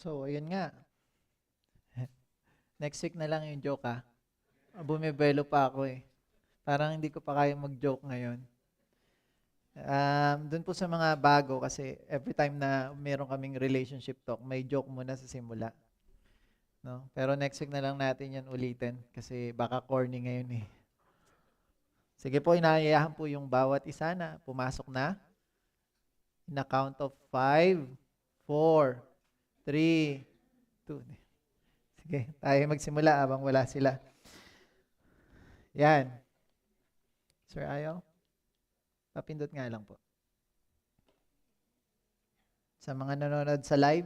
So, ayun nga. Next week na lang yung joke Bumibelo pa ako eh. Parang hindi ko pa kaya mag-joke ngayon. Doon po sa mga bago kasi every time na meron kaming relationship talk, may joke muna sa simula. No? Pero next week na lang natin yan ulitin kasi baka corny ngayon eh. Sige po, inaayahan po yung bawat isa na pumasok na. In a count of 5, 4, 3, 2. Sige, tayo magsimula habang wala sila. Yan. Sir Ayo, papindot nga lang po. Sa mga nanonood sa live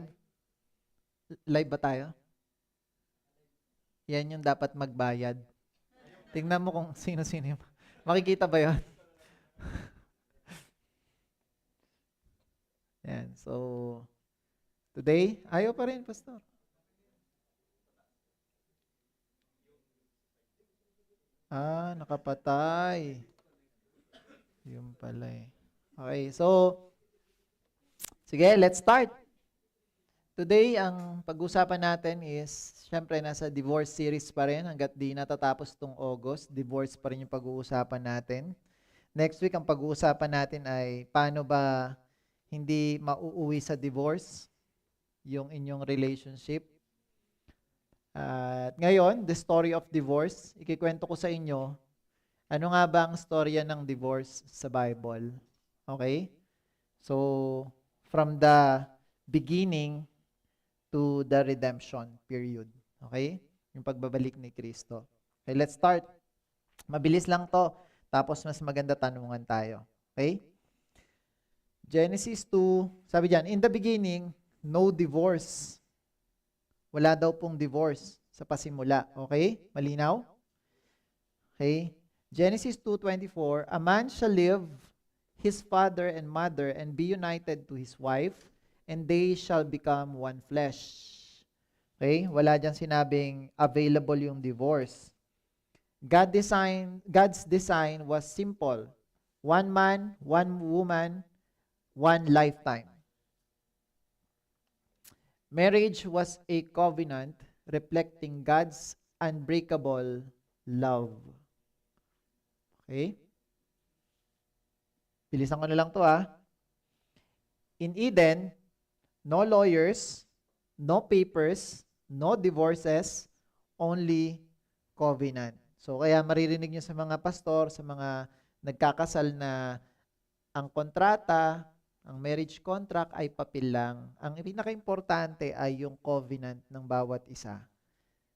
ba tayo? Yan yung dapat magbayad. Tingnan mo kung sino-sino yung... Makikita ba yun? Yan. So, today, ayaw pa rin, Pastor. Nakapatay. Yun pala eh. Okay, so, sige, let's start. Today, ang pag-usapan natin is, syempre, nasa divorce series pa rin hanggat di natatapos tong August. Divorce pa rin yung pag-uusapan natin. Next week, ang pag-uusapan natin ay paano ba hindi mauuwi sa divorce yung inyong relationship. At ngayon, the story of divorce, ikikwento ko sa inyo, ano nga ba ang storya ng divorce sa Bible? Okay? So, from the beginning to the redemption period. Okay? Yung pagbabalik ni Kristo. Okay, let's start. Mabilis lang to. Tapos mas maganda tanungan tayo. Okay? Genesis 2, sabi diyan, in the beginning, no divorce. Wala daw pong divorce sa pasimula. Okay? Malinaw? Okay? Genesis 2:24, a man shall leave his father and mother and be united to his wife, and they shall become one flesh. Okay? Wala diyan sinabing available yung divorce. God's design was simple. One man, one woman, one lifetime. Marriage was a covenant reflecting God's unbreakable love. Okay? Bilisan ko na lang to In Eden, no lawyers, no papers, no divorces, only covenant. So kaya maririnig nyo sa mga pastor, sa mga nagkakasal na ang kontrata, ang marriage contract ay papel lang. Ang pinaka-importante ay yung covenant ng bawat isa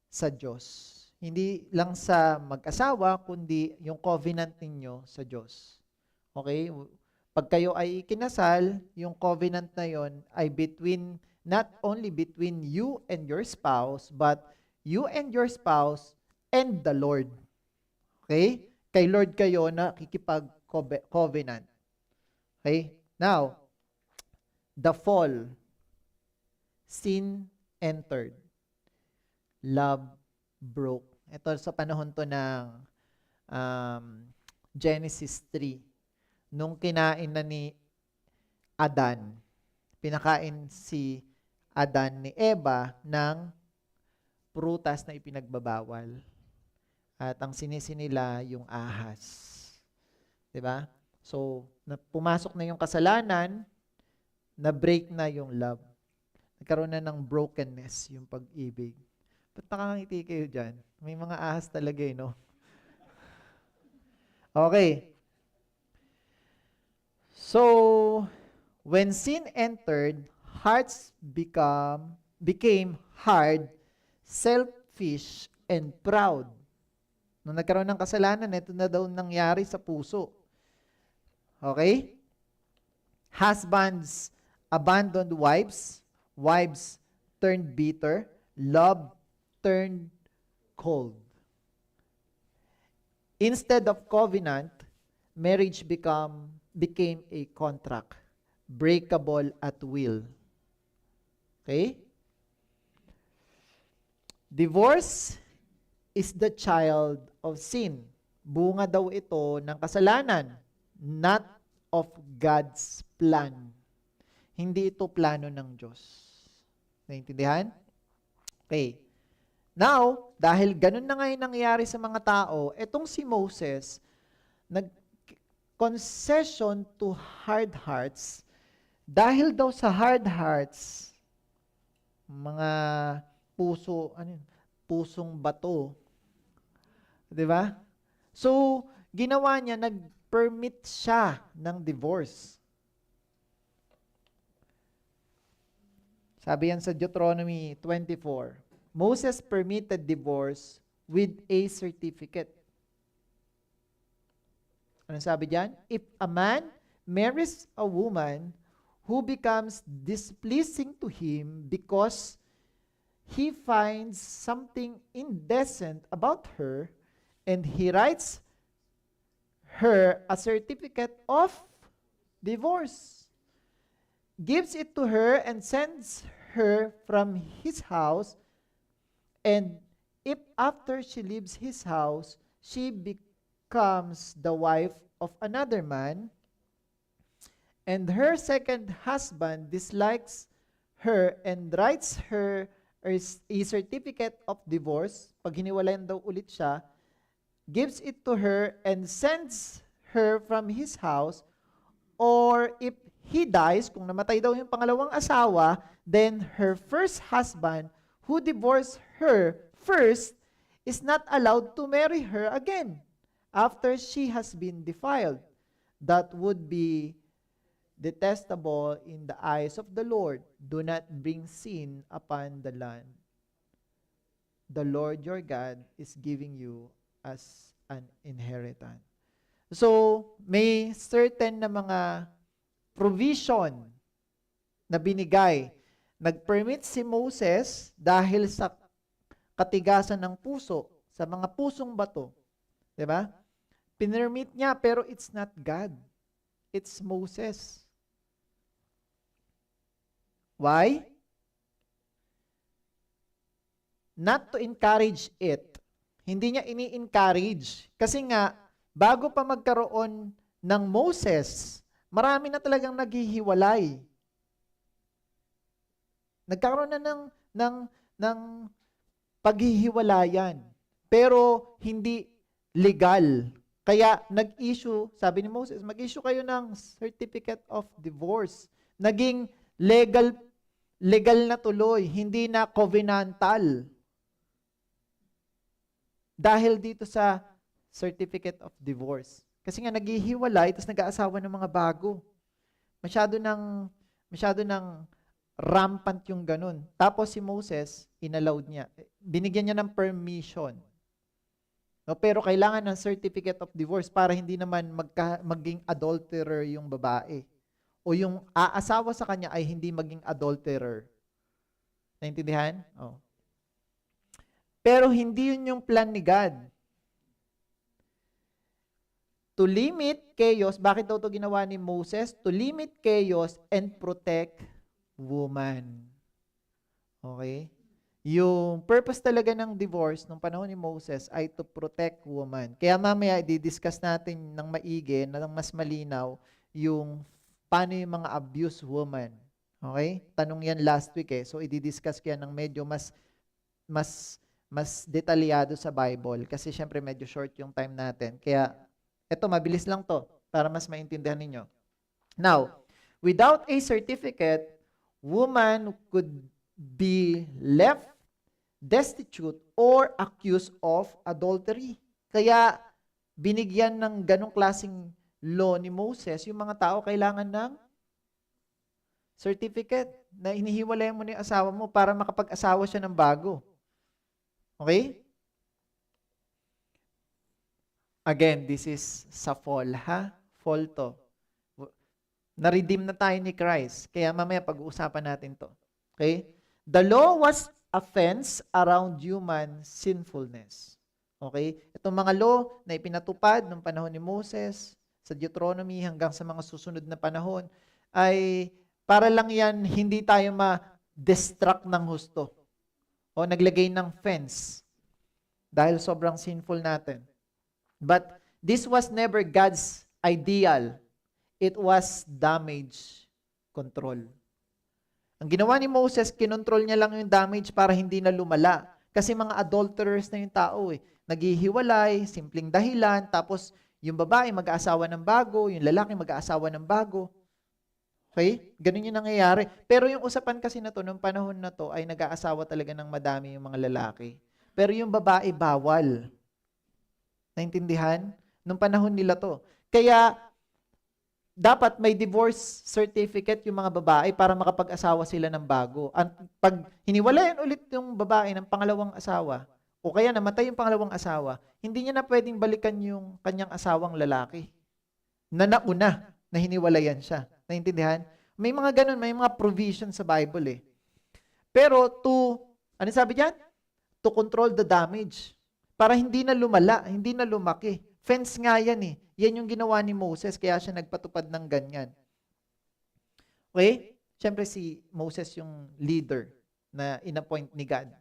sa Diyos. Hindi lang sa mag-asawa, kundi yung covenant ninyo sa Diyos. Okay? Pag kayo ay kinasal, yung covenant na yon ay not only between you and your spouse, but you and your spouse and the Lord. Okay? Kay Lord kayo na kikipag-covenant. Okay? Now, the fall, sin entered, love broke. Ito sa panahon to ng Genesis 3. Nung kinain na ni Adan, pinakain si Adan ni Eva ng prutas na ipinagbabawal. At ang sinisi nila yung ahas. 'Di ba? So, pumasok na yung kasalanan, na-break na yung love. Nagkaroon na ng brokenness yung pag-ibig. Ba't nakangiti kayo dyan? May mga ahas talaga no? Okay. So, when sin entered, hearts became hard, selfish, and proud. Nung nagkaroon ng kasalanan, ito na daw nangyari sa puso. Okay? Husbands abandoned wives, wives turned bitter, love turned cold. Instead of covenant, marriage became a contract, breakable at will. Okay? Divorce is the child of sin. Bunga daw ito ng kasalanan, not of God's plan. Hindi ito plano ng Diyos. Naintindihan? Okay. Now, dahil ganun na ngayon nangyayari sa mga tao, etong si Moses, nag-concession to hard hearts, dahil daw sa hard hearts, mga pusong bato. 'Di ba? So, ginawa niya, nag-permit siya ng divorce. Sabi yan sa Deuteronomy 24, Moses permitted divorce with a certificate. Ano sabi diyan? If a man marries a woman who becomes displeasing to him because he finds something indecent about her, and he writes her a certificate of divorce, gives it to her and sends her from his house, and if after she leaves his house, she becomes the wife of another man, and her second husband dislikes her and writes her a certificate of divorce, pag hiniwalayan daw ulit siya, gives it to her and sends her from his house, or if he dies, kung namatay daw yung pangalawang asawa, then her first husband, who divorced her first, is not allowed to marry her again after she has been defiled. That would be detestable in the eyes of the Lord. Do not bring sin upon the land the Lord your God is giving you as an inheritance. So, may certain na mga provision na binigay. Nag-permit si Moses dahil sa katigasan ng puso, sa mga pusong bato. 'Di ba? Pinermit niya, pero it's not God. It's Moses. Why? Not to encourage it. Hindi niya ini-encourage. Kasi nga, bago pa magkaroon ng Moses, marami na talagang naghihiwalay. Nagkaroon na ng paghihiwalayan. Pero hindi legal. Kaya nag-issue, sabi ni Moses, mag-issue kayo ng certificate of divorce. Naging legal na tuloy, hindi na covenantal. Dahil dito sa certificate of divorce. Kasi nga naghihiwalay, tapos nag-aasawa ng mga bago. Masyado ng rampant yung ganun. Tapos si Moses, inallowed niya. Binigyan niya ng permission. No, pero kailangan ng certificate of divorce para hindi naman maging adulterer yung babae. O yung aasawa sa kanya ay hindi maging adulterer. Naintindihan? Oh. Pero hindi yun yung plan ni God. To limit chaos, bakit daw ito ginawa ni Moses? To limit chaos and protect woman. Okay? Yung purpose talaga ng divorce nung panahon ni Moses ay to protect woman. Kaya mamaya i-discuss natin ng maigi, ng mas malinaw, yung paano yung mga abused woman. Okay? Tanong yan last week eh. So i-discuss ko yan ng medyo mas detalyado sa Bible kasi syempre medyo short yung time natin. Kaya eto, mabilis lang to para mas maintindihan ninyo. Now, without a certificate, woman could be left destitute or accused of adultery. Kaya binigyan ng ganong klaseng law ni Moses, yung mga tao kailangan ng certificate na inihiwalay mo ni asawa mo para makapag-asawa siya ng bago. Okay? Again, this is sa fall, ha? Fall to. Na-redeem na tayo ni Christ. Kaya mamaya pag-uusapan natin to. Okay? The law was a fence around human sinfulness. Okay? Itong mga law na ipinatupad noong panahon ni Moses, sa Deuteronomy hanggang sa mga susunod na panahon, ay para lang yan hindi tayo ma-distract ng husto. O naglagay ng fence dahil sobrang sinful natin. But this was never God's ideal. It was damage control. Ang ginawa ni Moses, kinontrol niya lang yung damage para hindi na lumala. Kasi mga adulterers na yung tao eh. Naghihiwalay, simpleng dahilan, tapos yung babae mag-aasawa ng bago, yung lalaki mag-aasawa ng bago. Okay? Ganun yung nangyayari. Pero yung usapan kasi na to, nung panahon na to, ay nag-aasawa talaga ng madami yung mga lalaki. Pero yung babae, bawal. Naintindihan? Nung panahon nila to. Kaya, dapat may divorce certificate yung mga babae para makapag-asawa sila ng bago. At pag hiniwalayan ulit yung babae ng pangalawang asawa, o kaya namatay yung pangalawang asawa, hindi niya na pwedeng balikan yung kanyang asawang lalaki na nauna na hiniwalayan siya. Naintindihan? May mga ganun, may mga provision sa Bible eh. Pero ano sabi diyan? To control the damage. Para hindi na lumala, hindi na lumaki. Fence nga yan eh. Yan yung ginawa ni Moses, kaya siya nagpatupad ng ganyan. Okay? Siyempre si Moses yung leader na inappoint ni God,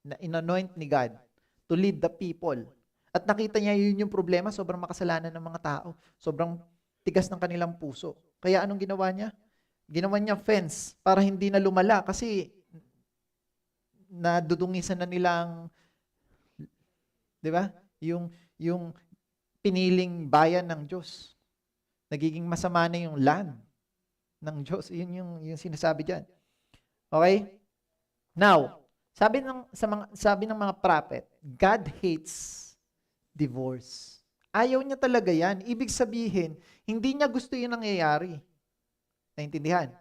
na inanoint ni God to lead the people. At nakita niya yun yung problema, sobrang makasalanan ng mga tao. Sobrang tigas ng kanilang puso. Kaya anong ginawa niya? Ginawa niya fence para hindi na lumala kasi nadudungisan na nilang, di ba? Yung piniling bayan ng Diyos. Nagiging masama na yung land ng Diyos. Yun yung sinasabi diyan. Okay? Now, sabi ng mga prophet, God hates divorce. Ayaw niya talaga yan. Ibig sabihin, hindi niya gusto yung nangyayari. Naintindihan?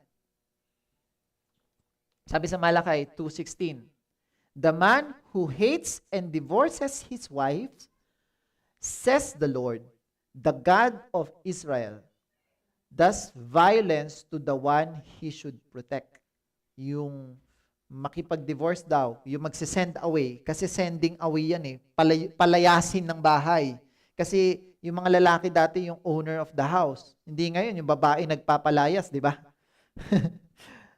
Sabi sa Malakay 2:16, the man who hates and divorces his wife, says the Lord, the God of Israel, does violence to the one he should protect. Yung makipag-divorce daw, yung magsisend away, kasi sending away yan eh, palayasin ng bahay. Kasi yung mga lalaki dati yung owner of the house. Hindi ngayon, yung babae nagpapalayas, di ba?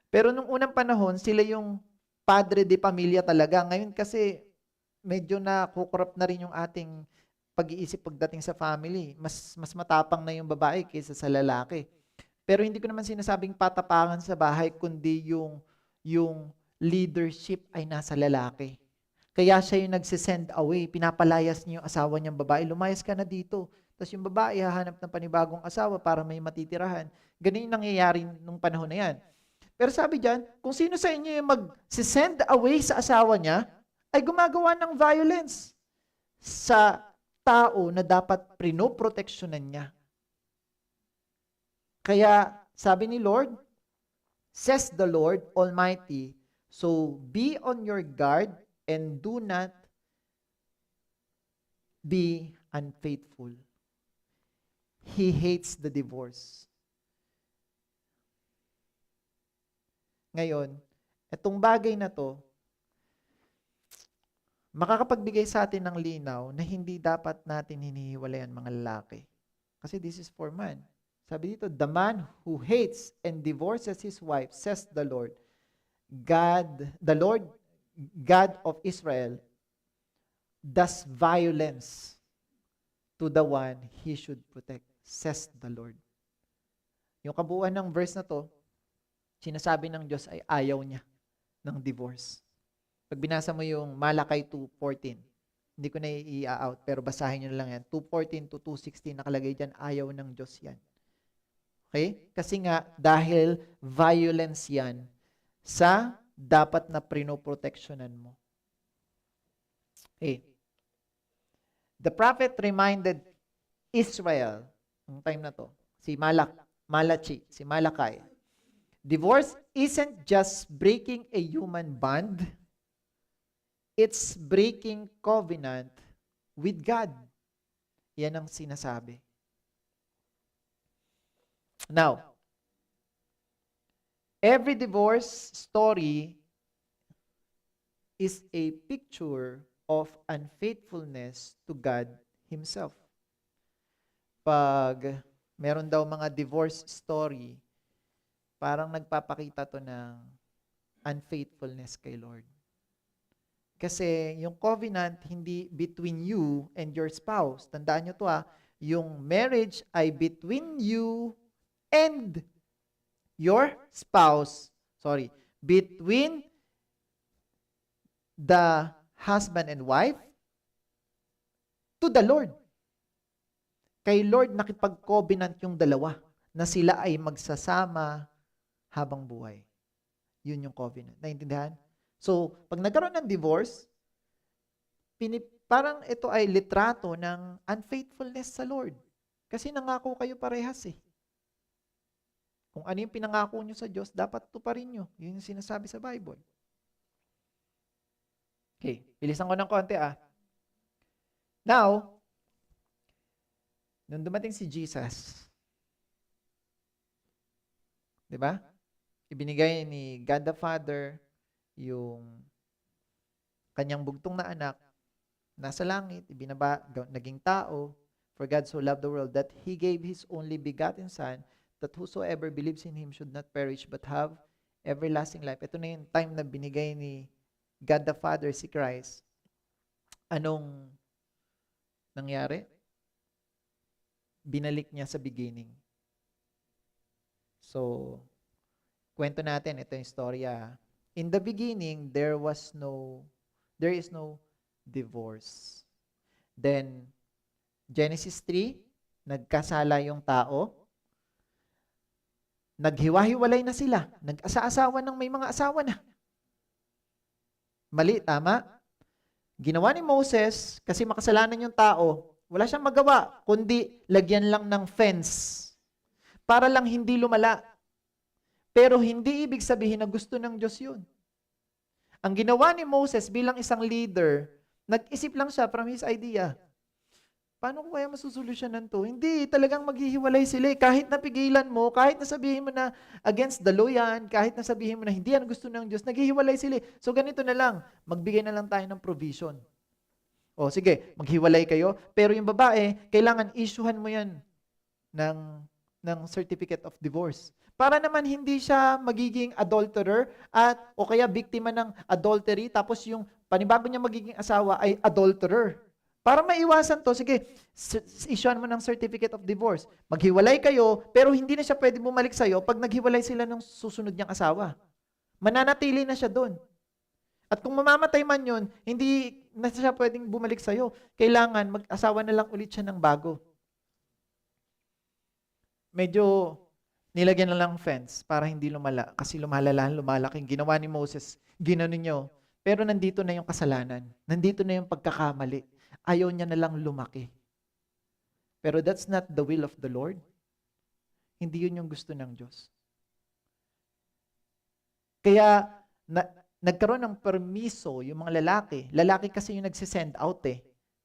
Pero nung unang panahon, sila yung padre de pamilya talaga. Ngayon kasi medyo na kukurap na rin yung ating pag-iisip pagdating sa family. Mas matapang na yung babae kaysa sa lalaki. Pero hindi ko naman sinasabing patapangan sa bahay, kundi yung leadership ay nasa lalaki. Kaya siya yung nagsisend away, pinapalayas niya yung asawa niyang babae, lumayas ka na dito. Tapos yung babae hahanap ng panibagong asawa para may matitirahan. Ganun yung nangyayari nung panahon na yan. Pero sabi diyan, kung sino sa inyo yung magsisend away sa asawa niya, ay gumagawa ng violence sa tao na dapat prinoproteksyonan niya. Kaya sabi ni Lord, says the Lord Almighty, so be on your guard and do not be unfaithful. He hates the divorce. Ngayon, itong bagay na to, makakapagbigay sa atin ng linaw na hindi dapat natin hinihiwalayan mga lalaki. Kasi this is for man. Sabi dito, the man who hates and divorces his wife, says the Lord, the Lord God of Israel, does violence to the one he should protect, says the Lord. Yung kabuuan ng verse na to, sinasabi ng Diyos ay ayaw niya ng divorce. Pag binasa mo yung Malakay 2:14, hindi ko na i-out, pero basahin nyo na lang yan. 2:14 to 2:16, nakalagay dyan, ayaw ng Diyos yan. Okay? Kasi nga, dahil violence yan sa dapat na prinoproteksyonan mo. Okay. The prophet reminded Israel, ang time na to, si Malakay, divorce isn't just breaking a human bond, it's breaking covenant with God. Yan ang sinasabi. Now, every divorce story is a picture of unfaithfulness to God Himself. Pag meron daw mga divorce story, parang nagpapakita to ng unfaithfulness kay Lord. Kasi yung covenant, hindi between you and your spouse. Tandaan nyo to yung marriage ay between you and your spouse. between the husband and wife to the Lord. Kay Lord nakipag-covenant yung dalawa na sila ay magsasama habang buhay. Yun yung covenant. Naintindihan? So, pag nagkaroon ng divorce, parang ito ay litrato ng unfaithfulness sa Lord. Kasi nangako kayo parehas eh. Kung ano yung pinangako nyo sa Diyos, dapat tuparin nyo. Yun yung sinasabi sa Bible. Okay, bilisan ko ng konti ah. Now, nung dumating si Jesus, di ba? Ibinigay ni God the Father yung kanyang bugtong na anak, nasa langit, naging tao. For God so loved the world that He gave His only begotten Son, that whosoever believes in Him should not perish but have everlasting life. Ito na yung time na binigay ni God the Father si Christ. Anong nangyari? Binalik niya sa beginning. So, kwento natin, ito yung storya. In the beginning, there is no divorce. Then, Genesis 3, nagkasala yung tao. Naghiwa-hiwalay na sila. Nag-asa-asawa ng may mga asawa na. Mali, tama? Ginawa ni Moses, kasi makasalanan yung tao, wala siyang magawa, kundi lagyan lang ng fence. Para lang hindi lumala. Pero hindi ibig sabihin na gusto ng Diyos yun. Ang ginawa ni Moses bilang isang leader, nag-isip lang siya from his idea. Paano ko kaya masusolusyonan to? Hindi, talagang maghihiwalay sila. Kahit napigilan mo, kahit nasabihin mo na against the law yan, kahit nasabihin mo na hindi yan gusto ng Diyos, naghihiwalay sila. So ganito na lang, magbigay na lang tayo ng provision. O sige, maghiwalay kayo, pero yung babae, kailangan issuehan mo yan ng certificate of divorce. Para naman hindi siya magiging adulterer o kaya biktima ng adultery, tapos yung panibago niya magiging asawa ay adulterer. Para maiwasan to, sige, issuehan mo ng certificate of divorce. Maghiwalay kayo, pero hindi na siya pwede bumalik sa'yo pag naghiwalay sila ng susunod niyang asawa. Mananatili na siya doon. At kung mamamatay man yun, hindi na siya pwedeng bumalik sa'yo. Kailangan mag-asawa na lang ulit siya ng bago. Medyo nilagyan na lang fence para hindi lumala. Kasi lumalaking ginawa ni Moses, ginanon niyo. Pero nandito na yung kasalanan. Nandito na yung pagkakamali. Ayaw niya na lang lumaki. Pero that's not the will of the Lord. Hindi yun yung gusto ng Diyos. Kaya, nagkaroon ng permiso yung mga lalaki. Lalaki kasi yung nagsisend out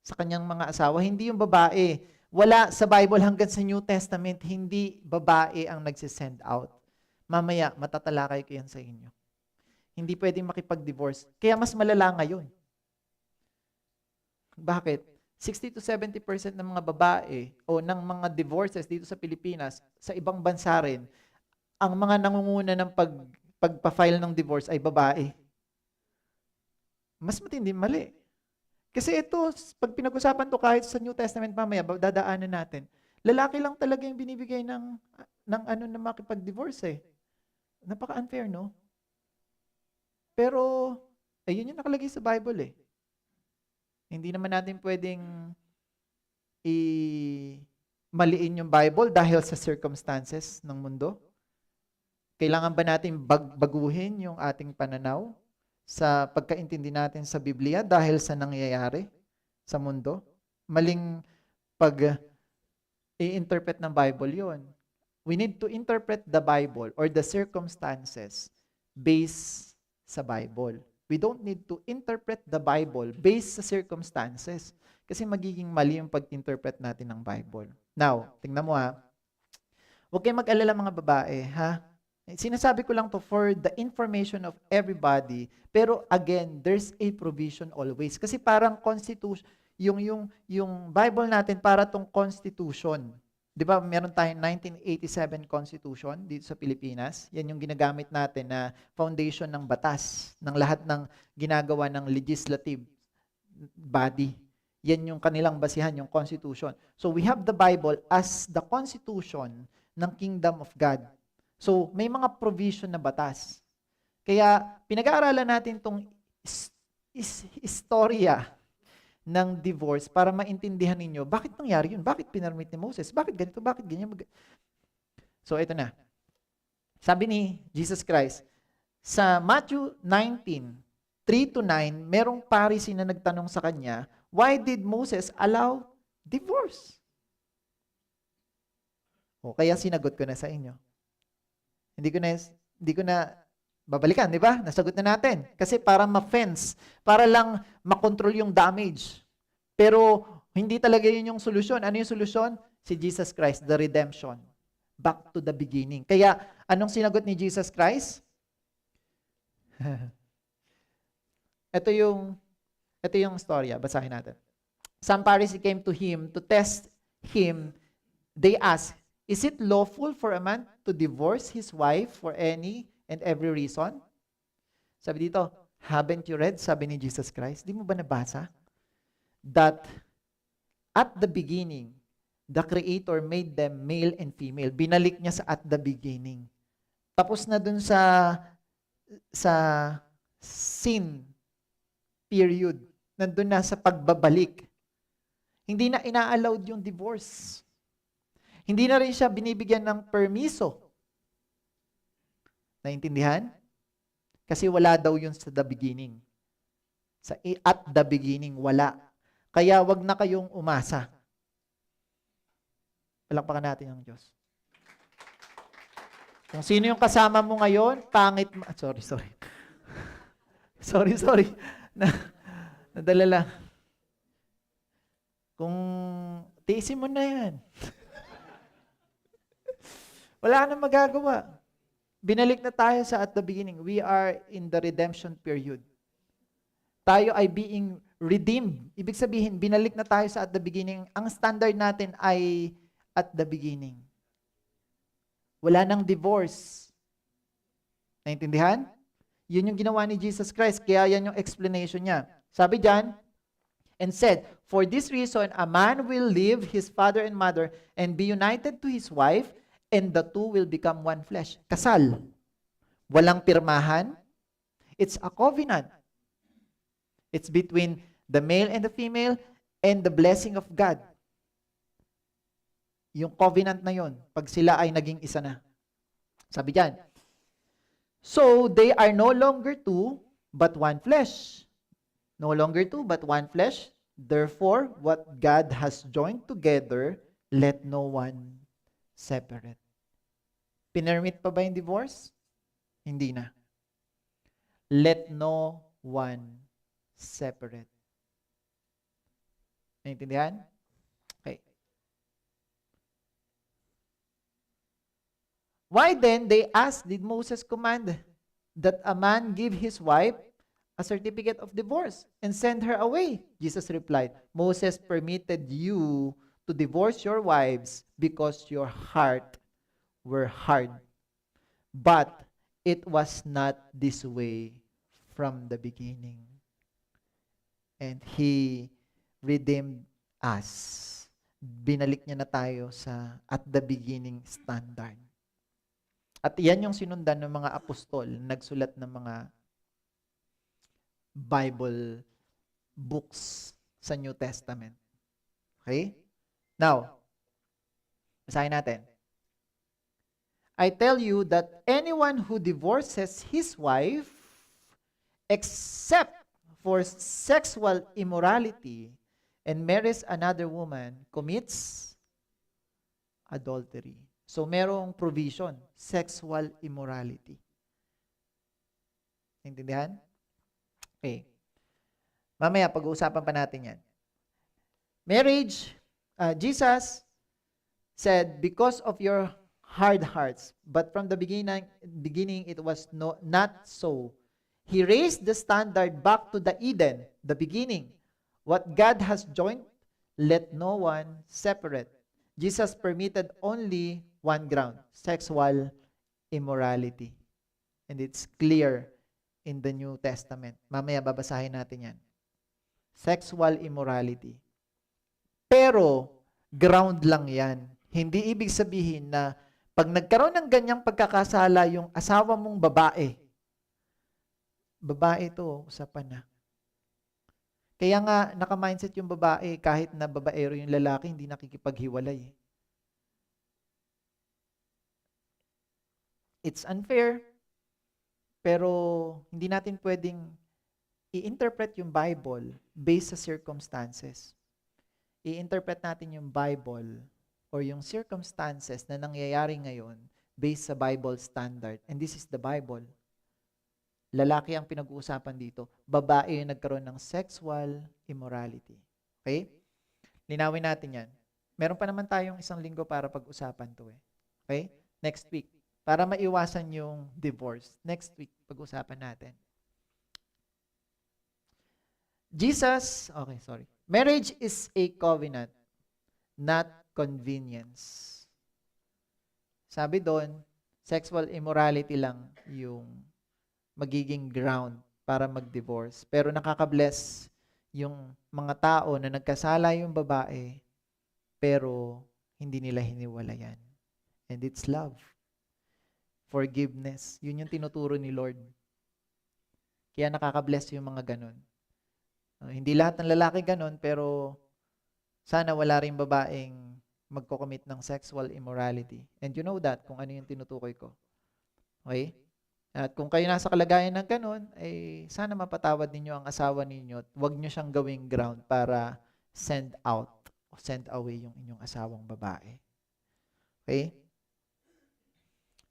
sa kanyang mga asawa. Hindi yung babae. Wala sa Bible hanggang sa New Testament, hindi babae ang nagsisend out. Mamaya, matatalakay ko yan sa inyo. Hindi pwedeng makipag-divorce. Kaya mas malala ngayon. Bakit? 60 to 70% ng mga babae o ng mga divorces dito sa Pilipinas, sa ibang bansa rin, ang mga nangunguna ng pagpa-file ng divorce ay babae. Mas matindi, mali. Kasi ito, pag pinag-usapan to kahit sa New Testament mamaya, dadaanan natin, lalaki lang talaga yung binibigay ng na makipag-divorce Napaka-unfair, no? Pero, ayun yung nakalagay sa Bible Hindi naman natin pwedeng maliin yung Bible dahil sa circumstances ng mundo. Kailangan ba natin baguhin yung ating pananaw sa pagkaintindi natin sa Biblia dahil sa nangyayari sa mundo? Maling i-interpret ng Bible yon. We need to interpret the Bible or the circumstances based sa Bible. We don't need to interpret the Bible based sa circumstances. Kasi magiging mali yung pag-interpret natin ng Bible. Now, tingnan mo huwag kayong mag-alala mga babae, Sinasabi ko lang to for the information of everybody. Pero again, there's a provision always. Kasi parang constitution, yung Bible natin para tong constitution. Di ba, meron tayong 1987 Constitution dito sa Pilipinas. Yan yung ginagamit natin na foundation ng batas, ng lahat ng ginagawa ng legislative body. Yan yung kanilang basihan, yung Constitution. So we have the Bible as the Constitution ng Kingdom of God. So may mga provision na batas. Kaya pinag-aaralan natin itong istorya ng divorce para maintindihan ninyo bakit nangyari yun, bakit pinarmit ni Moses, bakit ganito, bakit ganyan. So ito na. Sabi ni Jesus Christ, sa Matthew 19, 3-9, merong Pharisee na nagtanong sa kanya, why did Moses allow divorce? O kaya sinagot ko na sa inyo. Hindi ko na babalikan, di ba? Nasagot na natin. Kasi para ma-fence, para lang makontrol yung damage. Pero hindi talaga yun yung solusyon. Ano yung solusyon? Si Jesus Christ, the redemption. Back to the beginning. Kaya, anong sinagot ni Jesus Christ? Ito yung storya. Basahin natin. Some Pharisees came to him to test him. They asked, is it lawful for a man to divorce his wife for any and every reason? Sabi dito, haven't you read? Sabi ni Jesus Christ. Di mo ba nabasa? That at the beginning, the Creator made them male and female. Binalik niya sa at the beginning. Tapos na dun sa sin period. Nandun na sa pagbabalik. Hindi na ina-allowed yung divorce. Hindi na rin siya binibigyan ng permiso. Naintindihan? Kasi wala daw yun sa the beginning. At the beginning, wala. Kaya wag na kayong umasa. Palakpakan natin ang Diyos. Kung sino yung kasama mo ngayon, pangit mo. Sorry. sorry. Nadala lang. Kung tiisin mo na yan. Wala ka na magagawa. Binalik na tayo sa at the beginning. We are in the redemption period. Tayo ay being redeemed. Ibig sabihin, binalik na tayo sa at the beginning. Ang standard natin ay at the beginning. Wala nang divorce. Naintindihan? Yun yung ginawa ni Jesus Christ. Kaya yan yung explanation niya. Sabi dyan, and said, for this reason, a man will leave his father and mother and be united to his wife, and the two will become one flesh. Kasal. Walang pirmahan. It's a covenant. It's between the male and the female and the blessing of God. Yung covenant na yon, pag sila ay naging isa na. Sabi diyan, so they are no longer two, but one flesh. No longer two, but one flesh. Therefore, what God has joined together, let no one separate. Pinermit pa ba yung divorce? Hindi na. Let no one separate. Naintindihan? Okay. Why then, they asked, did Moses command that a man give his wife a certificate of divorce and send her away? Jesus replied, Moses permitted you to divorce your wives because your heart were hard. But it was not this way from the beginning. And He redeemed us. Binalik niya na tayo sa at the beginning standard. At yan yung sinundan ng mga apostol, nagsulat ng mga Bible books sa New Testament. Okay? Now, basahin natin. I tell you that anyone who divorces his wife except for sexual immorality and marries another woman commits adultery. So, merong provision, sexual immorality. Intindihan? Okay. Mamaya, pag-uusapan pa natin yan. Marriage, Jesus said, because of your hard hearts, but from the beginning it was not so. He raised the standard back to the Eden, the beginning. What God has joined, let no one separate. Jesus permitted only one ground, sexual immorality. And it's clear in the New Testament. Mamaya babasahin natin yan. Sexual immorality. Pero, ground lang yan. Hindi ibig sabihin na pag nagkaroon ng ganyang pagkakasala yung asawa mong babae, Babae ito, usapan na. Kaya nga, naka-mindset yung babae, kahit na babaero yung lalaki, hindi nakikipaghiwalay. It's unfair, pero hindi natin pwedeng i-interpret yung Bible based sa circumstances. I-interpret natin yung Bible or yung circumstances na nangyayari ngayon based sa Bible standard. And this is the Bible. Lalaki ang pinag-uusapan dito. Babae yung nagkaroon ng sexual immorality. Okay? Linawin natin yan. Meron pa naman tayong isang linggo para pag-usapan to eh. Okay? Next week. Para maiwasan yung divorce. Next week, pag-usapan natin. Marriage is a covenant, not convenience. Sabi doon, sexual immorality lang yung magiging ground para mag-divorce. Pero nakaka-bless yung mga tao na nagkasala yung babae, pero hindi nila hiniwalayan. And it's love. Forgiveness. Yun yung tinuturo ni Lord. Kaya nakaka-bless yung mga ganun. Hindi lahat ng lalaki ganun, pero sana wala rin babaeng magko-commit ng sexual immorality. And you know that, kung ano yung tinutukoy ko. Okay? At kung kayo nasa kalagayan ng ganun, ay sana mapatawad ninyo ang asawa ninyo at huwag nyo siyang gawing ground para send out o send away yung inyong asawang babae. Okay?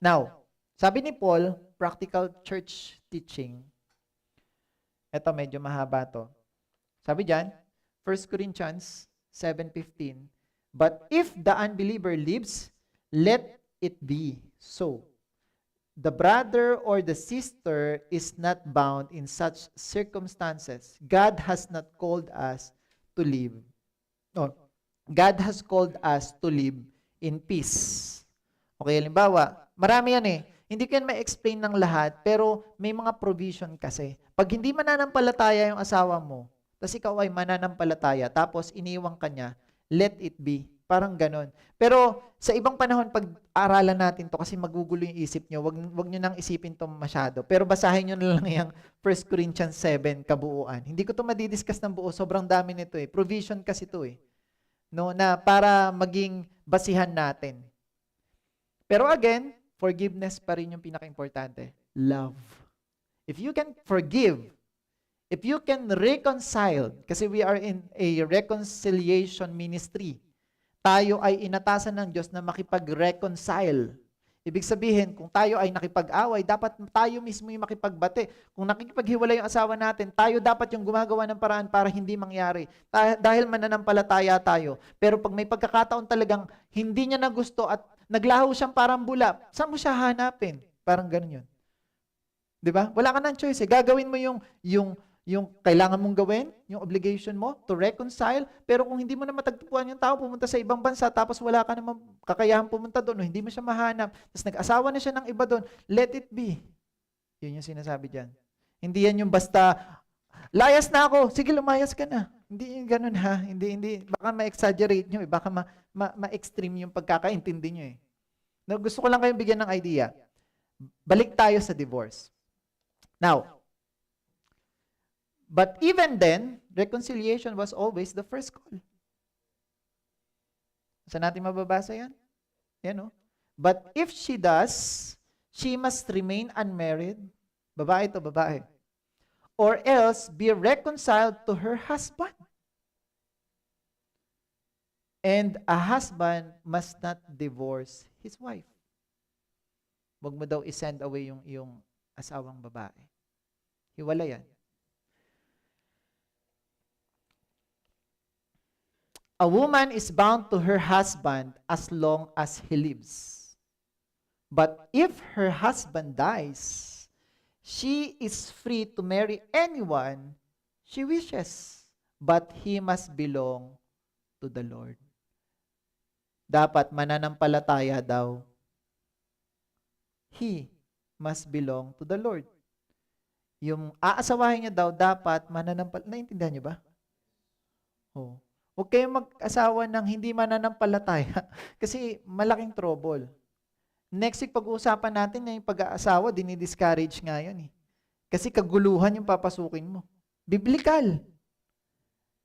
Now, sabi ni Paul, practical church teaching. Ito, medyo mahaba to. Sabi dyan, 1 Corinthians 7:15, but if the unbeliever lives, let it be so. The brother or the sister is not bound in such circumstances. God has not called us to live. No, God has called us to live in peace. Okay, halimbawa, marami yan eh. Hindi ko yan ma-explain ng lahat, pero may mga provision kasi. Pag hindi mananampalataya yung asawa mo, tapos ikaw ay mananampalataya, tapos iniwang ka niya, let it be. Parang ganon. Pero sa ibang panahon, pag-aralan natin to kasi magugulo yung isip nyo, wag nyo nang isipin to masyado. Pero basahin nyo na lang yung 1 Corinthians 7 kabuuan. Hindi ko to madidiscuss ng buo, sobrang dami nito eh. Provision kasi to eh. No, na para maging basihan natin. Pero again, forgiveness pa rin yung pinaka-importante. Love. If you can forgive, if you can reconcile, kasi we are in a reconciliation ministry, tayo ay inatasan ng Diyos na makipag-reconcile. Ibig sabihin, kung tayo ay nakipag-away, dapat tayo mismo yung makipagbate. Kung nakikipaghiwalay yung asawa natin, tayo dapat yung gumagawa ng paraan para hindi mangyari. Dahil mananampalataya tayo. Pero pag may pagkakataon talagang hindi niya na gusto at naglaho siyang parang bula, saan mo siya hanapin? Parang ganun yun. Diba? Wala ka ng choice eh. Gagawin mo yung kailangan mong gawin, yung obligation mo to reconcile, pero kung hindi mo na matagpuan yung tao, pumunta sa ibang bansa, tapos wala ka namang kakayahan pumunta doon, o hindi mo siya mahanap, tapos nag-asawa na siya ng iba doon, let it be. Yun yung sinasabi dyan. Hindi yan yung basta, layas na ako, sige lumayas ka na. Hindi yung ganun ha, hindi, baka ma-exaggerate nyo, baka ma-extreme yung pagkakaintindi nyo eh. No, gusto ko lang kayong bigyan ng idea. Balik tayo sa divorce. Now, but even then, reconciliation was always the first call. Saan natin mababasa yan? Yan o. But if she does, she must remain unmarried. Babae to babae. Or else be reconciled to her husband. And a husband must not divorce his wife. Huwag mo daw i-send away yung asawang babae. Hiwala yan. A woman is bound to her husband as long as he lives. But if her husband dies, she is free to marry anyone she wishes, but he must belong to the Lord. Dapat mananampalataya daw. He must belong to the Lord. Yung aasawahin niya daw, dapat mananampalataya. Naintindihan niyo ba? Oh. Huwag kayong mag-asawa ng hindi mananampalataya kasi malaking trouble. Next week, pag-uusapan natin na yung pag-aasawa, dinidiscourage nga yun eh. Kasi kaguluhan yung papasukin mo. Biblikal.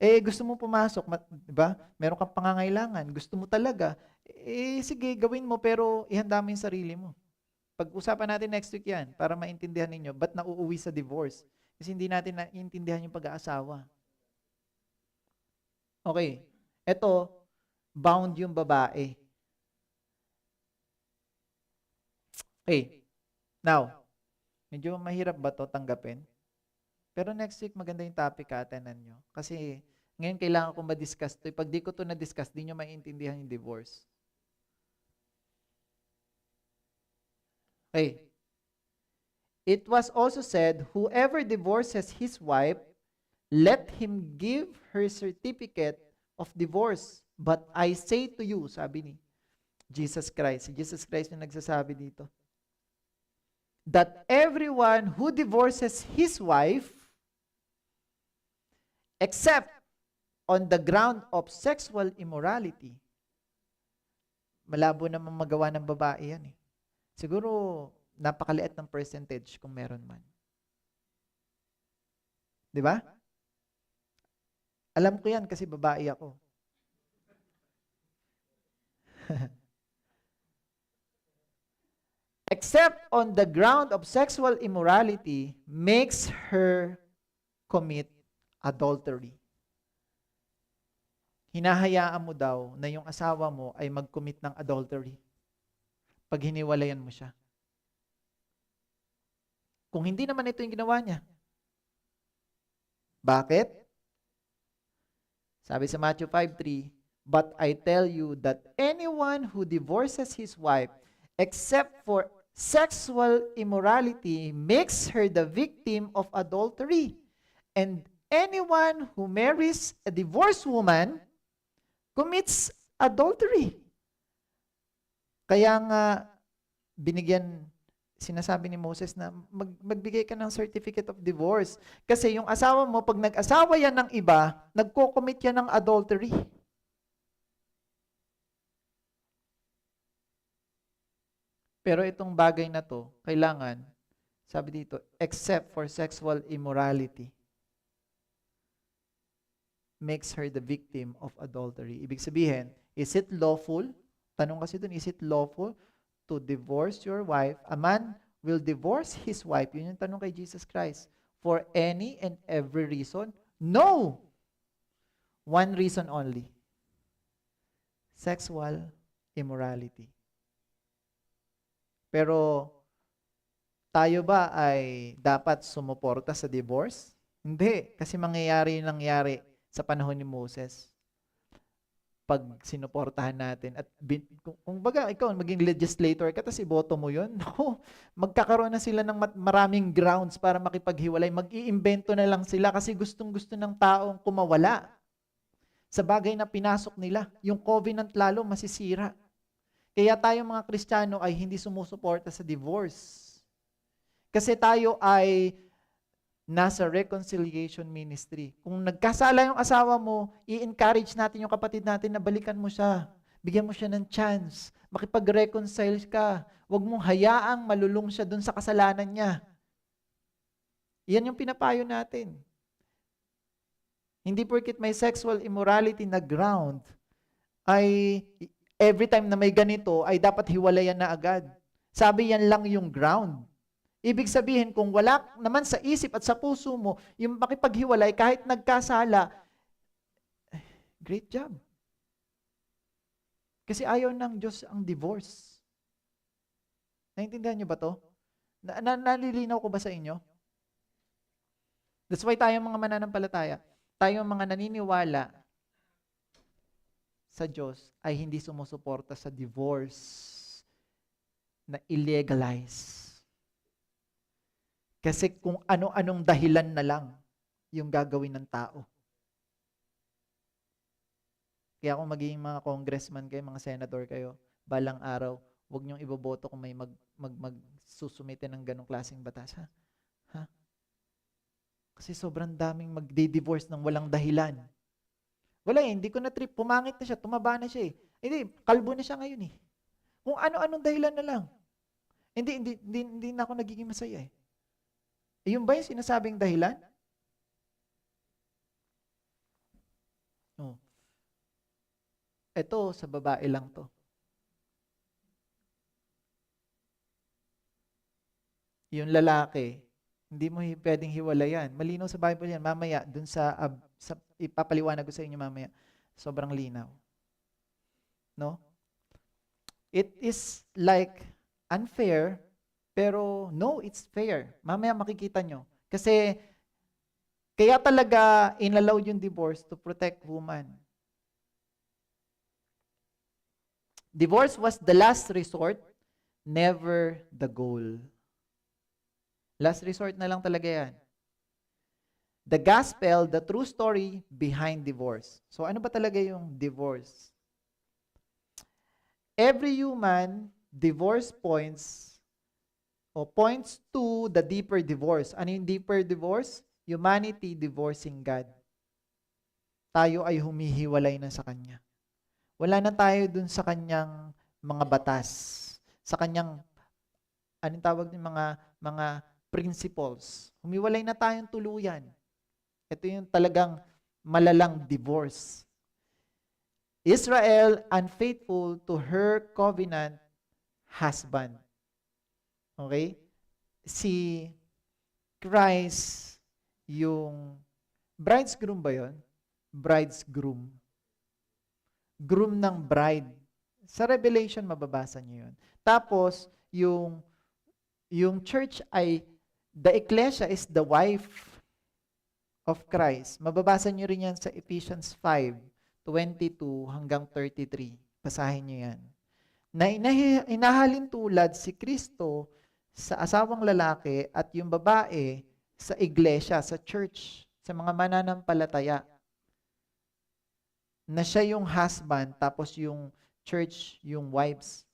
Gusto mo pumasok, di ba? Meron kang pangangailangan, gusto mo talaga. Sige, gawin mo, pero ihanda mo yung sarili mo. Pag-usapan natin next week yan, para maintindihan ninyo, ba't nauuwi sa divorce? Kasi hindi natin naiintindihan yung pag-aasawa. Okay, eto, bound yung babae. Okay, now, medyo mahirap ba to tanggapin? Pero next week, maganda yung topic ka-attenan nyo. Kasi ngayon kailangan ko ma-discuss to. Pag di ko to na-discuss, di nyo maintindihan yung divorce. Okay. It was also said, whoever divorces his wife, let him give her certificate of divorce. But I say to you, sabi ni Jesus Christ. Si Jesus Christ yung nagsasabi dito. That everyone who divorces his wife, except on the ground of sexual immorality, malabo naman magawa ng babae yan eh. Siguro, napakaliit ng percentage kung meron man. Di ba? Alam ko yan kasi babae ako. Except on the ground of sexual immorality, makes her commit adultery. Hinahayaan mo daw na yung asawa mo ay mag-commit ng adultery pag hiniwalayan mo siya. Kung hindi naman ito yung ginawa niya. Bakit? Sabi sa Matthew 5:3, but I tell you that anyone who divorces his wife except for sexual immorality makes her the victim of adultery. And anyone who marries a divorced woman commits adultery. Kaya nga, sinasabi ni Moses na magbigay ka ng certificate of divorce. Kasi yung asawa mo, pag nag-asawa yan ng iba, nagko-commit yan ng adultery. Pero itong bagay na to, kailangan, sabi dito, except for sexual immorality, makes her the victim of adultery. Ibig sabihin, is it lawful? Tanong kasi dun, is it lawful to divorce your wife? A man will divorce his wife. Yun yung tanong kay Jesus Christ. For any and every reason? No! One reason only. Sexual immorality. Pero tayo ba ay dapat sumuporta sa divorce? Hindi. Kasi nangyari sa panahon ni Moses. Pag sinuportahan natin at kung baga ikaw maging legislator ka tapos iboto mo yun, no, magkakaroon na sila ng maraming grounds para makipaghiwalay. Mag-iimbento na lang sila kasi gustong-gusto ng taong kumawala sa bagay na pinasok nila. Yung covenant lalo masisira. Kaya tayo mga Kristiyano ay hindi sumusuporta sa divorce. Kasi tayo ay nasa reconciliation ministry. Kung nagkasala yung asawa mo, i-encourage natin yung kapatid natin na balikan mo siya. Bigyan mo siya ng chance. Makipag-reconcile ka. Huwag mong hayaang malulung siya dun sa kasalanan niya. Yan yung pinapayo natin. Hindi porket may sexual immorality na ground, ay every time na may ganito, ay dapat hiwalayan na agad. Sabi yan lang yung ground. Ibig sabihin, kung wala naman sa isip at sa puso mo, yung makipaghiwalay kahit nagkasala, great job. Kasi ayaw ng Diyos ang divorce. Naintindihan niyo ba to? Nalilinaw ko ba sa inyo? That's why tayo mga mananampalataya, tayo mga naniniwala sa Diyos ay hindi sumusuporta sa divorce na illegalize. Kasi kung ano-anong dahilan na lang yung gagawin ng tao. Kaya kung magiging mga congressman kayo, mga senator kayo, balang araw, huwag niyong iboboto kung may magsusumite ng ganong klaseng batas. Ha? Kasi sobrang daming magdi-divorce ng walang dahilan. Wala hindi ko na-trip. Pumangit na siya, tumaba na siya eh. Hindi, kalbo na siya ngayon eh. Kung ano-anong dahilan na lang. Hindi na ako nagiging masaya eh. Yun ba yung sinasabing dahilan? Oh. Ito, sa babae lang to. Yung lalaki, hindi mo pwedeng hiwalayan. Malinaw sa Bible yan. Mamaya, dun sa ipapaliwanag ko sa inyo mamaya. Sobrang linaw. No? It is like unfair, pero no, it's fair. Mamaya makikita nyo. Kasi, kaya talaga inallow yung divorce to protect woman. Divorce was the last resort, never the goal. Last resort na lang talaga yan. The gospel, the true story behind divorce. So ano ba talaga yung divorce? Every human divorce points to the deeper divorce. Ano yung deeper divorce? Humanity divorcing God. Tayo ay humihiwalay na sa Kanya. Wala na tayo dun sa Kanyang mga batas. Sa Kanyang, anong tawag ng mga principles. Humiwalay na tayong tuluyan. Ito yung talagang malalang divorce. Israel unfaithful to her covenant husband. Okay? Si Christ yung bride's groom ba yun? Bride's groom. Groom ng bride. Sa Revelation mababasa niyo yun. Tapos yung church ay the ecclesia is the wife of Christ. Mababasa niyo rin yan sa Ephesians 5:22 hanggang 33. Basahin niyo yan. Na inahalin tulad si Kristo sa asawang lalaki at yung babae sa iglesia, sa church, sa mga mananampalataya. Na siya yung husband, tapos yung church, yung wives.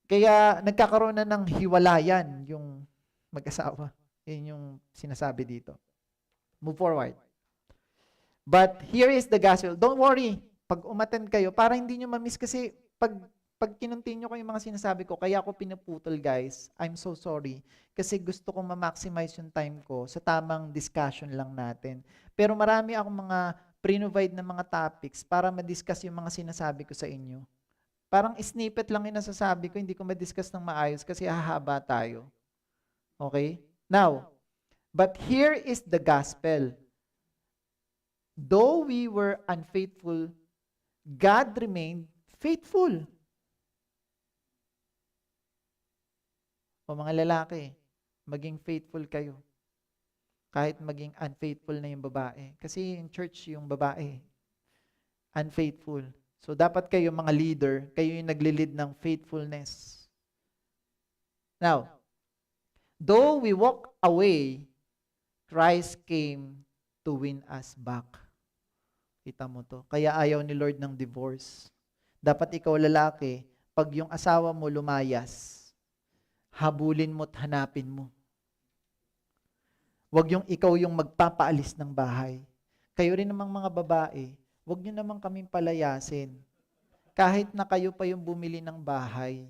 Kaya nagkakaroon na ng hiwalayan yung mag-asawa. Yun yung sinasabi dito. Move forward. But here is the gospel. Don't worry. Pag umattend kayo, para hindi nyo ma-miss kasi pag kinontinue ko yung mga sinasabi ko, kaya ako pinuputol guys, I'm so sorry. Kasi gusto kong ma-maximize yung time ko sa tamang discussion lang natin. Pero marami akong mga pre-provide na mga topics para ma-discuss yung mga sinasabi ko sa inyo. Parang snippet lang yung nasasabi ko, hindi ko ma-discuss ng maayos kasi hahaba tayo. Okay? Now, but here is the gospel. Though we were unfaithful, God remained faithful. O mga lalaki, maging faithful kayo. Kahit maging unfaithful na yung babae. Kasi yung church, yung babae, unfaithful. So dapat kayo mga leader, kayo yung nagli-lead ng faithfulness. Now, though we walk away, Christ came to win us back. Kita mo to. Kaya ayaw ni Lord ng divorce. Dapat ikaw lalaki, pag yung asawa mo lumayas, habulin mo't hanapin mo. Huwag yung ikaw yung magpapaalis ng bahay. Kayo rin namang mga babae, huwag nyo namang kaming palayasin. Kahit na kayo pa yung bumili ng bahay.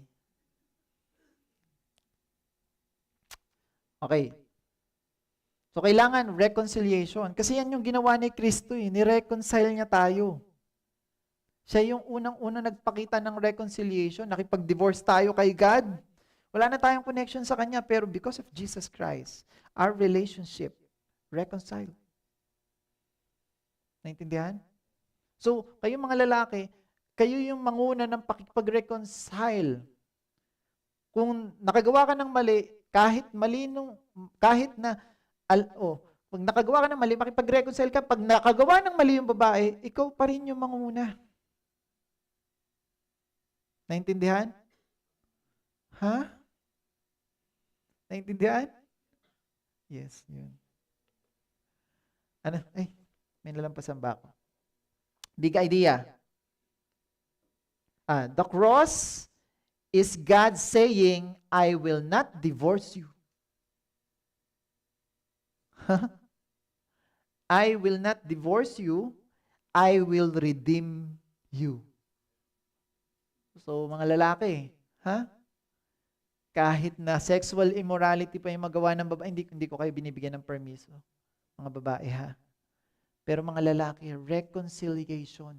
Okay. So, kailangan reconciliation. Kasi yan yung ginawa ni Kristo eh. Ni-reconcile niya tayo. Siya yung unang-una nagpakita ng reconciliation. Nakipag-divorce tayo kay God. Wala na tayong connection sa Kanya. Pero because of Jesus Christ, our relationship reconciled. Naintindihan? So, kayo mga lalaki, kayo yung manguna ng pakipag-reconcile. Kung nakagawa ka ng mali, kahit na pag nakagawa ka ng mali, makipag-reconcile ka. Pag nakagawa ng mali yung babae, ikaw pa rin yung manguna. Naintindihan? Ha? Naintindihan? Yes, yun. Ano? Ay, may nalampasan ba ako? Big idea. The cross is God saying, I will not divorce you. I will not divorce you. I will redeem you. So, mga lalaki, ha? Kahit na sexual immorality pa yung magawa ng babae, hindi ko kayo binibigyan ng permiso. Mga babae ha. Pero mga lalaki, reconciliation,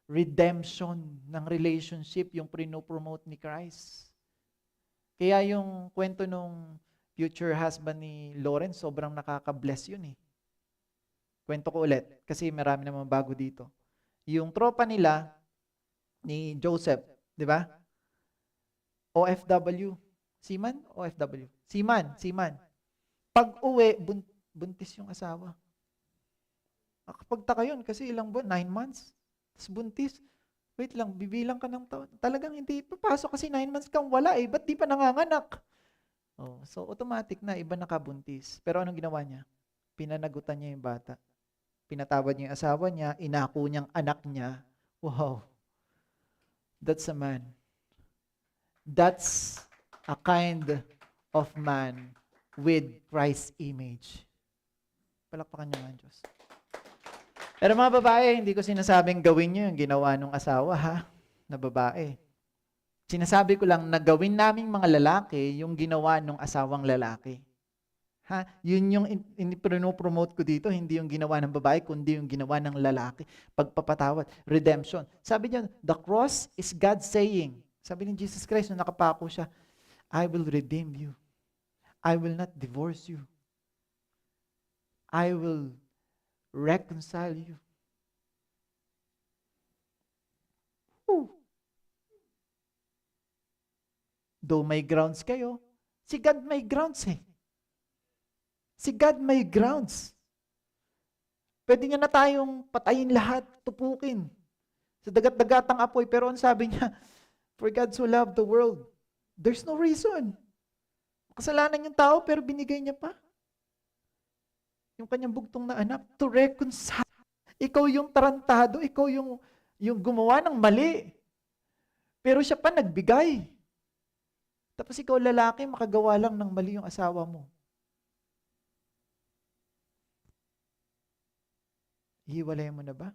redemption ng relationship, yung prinopromote ni Christ. Kaya yung kwento nung future husband ni Lawrence, sobrang nakaka-bless yun eh. Kwento ko ulit, kasi marami namang bago dito. Yung tropa nila, ni Joseph, di ba? OFW. Seaman? OFW. Seaman. Pag uwi, buntis yung asawa. Nakapagtaka yun kasi ilang buwan, 9 months. Tapos buntis. Wait lang, bibilang ka ng taon. Talagang hindi papasok kasi 9 months kang wala eh. Ba't di pa nanganganak? Oh, so automatic na, iba nakabuntis. Pero anong ginawa niya? Pinanagutan niya yung bata. Pinatawad niya yung asawa niya, inako niyang anak niya. Wow. That's a man. That's a kind of man with Christ's image. Palakpakan niyo nga, Diyos. Pero mga babae, hindi ko sinasabing gawin niyo yung ginawa ng asawa, ha? Na babae. Sinasabi ko lang na gawin naming mga lalaki yung ginawa ng asawang lalaki. Ha? Yun yung promote ko dito, hindi yung ginawa ng babae, kundi yung ginawa ng lalaki. Pagpapatawad, redemption. Sabi niya, the cross is God saying, sabi ni Jesus Christ, nung nakapako siya, I will redeem you. I will not divorce you. I will reconcile you. Whew. Though may grounds kayo, si God may grounds eh. Si God may grounds. Pwede nga na tayong patayin lahat, tupukin. Sa dagat-dagatang apoy, pero ang sabi niya, for God so loved the world, there's no reason. Kasalanan yung tao, pero binigay niya pa. Yung kanyang bugtong na anak, to reconcile. Ikaw yung tarantado, ikaw yung gumawa ng mali. Pero siya pa nagbigay. Tapos ikaw lalaki, makagawa lang ng mali yung asawa mo. Hiwalayan mo na ba?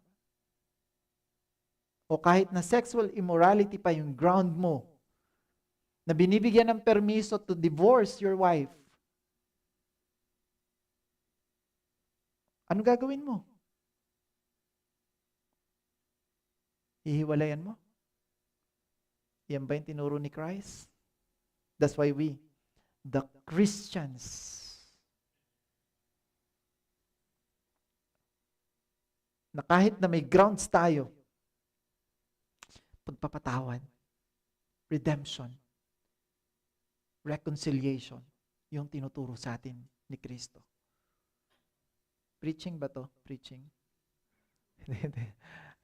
O kahit na sexual immorality pa yung ground mo, na binibigyan ng permiso to divorce your wife, ano gagawin mo? Hihiwalayan mo? Yan ba yung tinuro ni Christ? That's why we, the Christians, na kahit na may grounds tayo, pagpapatawad, redemption, reconciliation, yung tinuturo sa atin ni Kristo. Preaching ba to? Preaching?